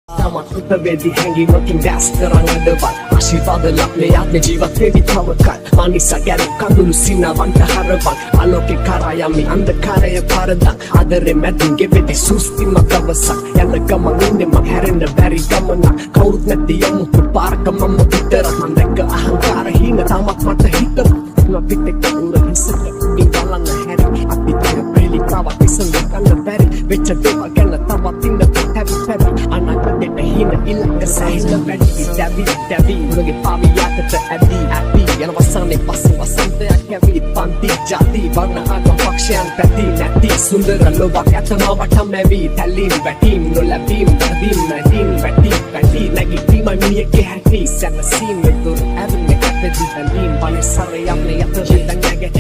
තමත් උපවේදී හැඟීමකින් දැස් කරන් අඩවත් ආශිර්වාද ලබ්නේ ආත්ම ජීවත් වෙවි තවකත් මානිසා ගැන කඳුළු සිනවන්ට හරවන් ආලෝකේ කරා යමි අන්ධකාරය පාරදා ආදරේ මැදින් ගෙවෙති සුස්තිම දවසක් යන ගමන් ඉන්නේ මං හැරෙන්න බැරි ගමනක් කවුරුත් නැති යමුතු පාරක මම විතරක් මං දැක්ක අහංකාර හින තමත් මට හිතෙනවා පිටේ කවුරු හිසක ඉඳලන්න හැරි අපි දෙපෙලි ප්‍රාවක් ඉස්සෙන් ගන්න බැරි වෙච්ච දේවල් ගැන තවත් ඉන්න පැවි අනාගතේ හින ඉලක්ක සහිත වැඩි දැවි උගේ පාවි යකට ඇදී යන වසන්නේ පස්සේ වසන්තයක් ඇවිත් පන්ති ජාති වර්ණ ආගම් පක්ෂයන් පැති නැති සුන්දර ලෝකයක් ඇතනවා වටම ඇවි තැලීම් වැටීම් නොලැබීම් වැදීම් වැටි නැගිටීම මිනිහගේ හැටි සැනසීම දුර ඇවිත් පැති තැලීම් පලේ සරේ යන්නේ යත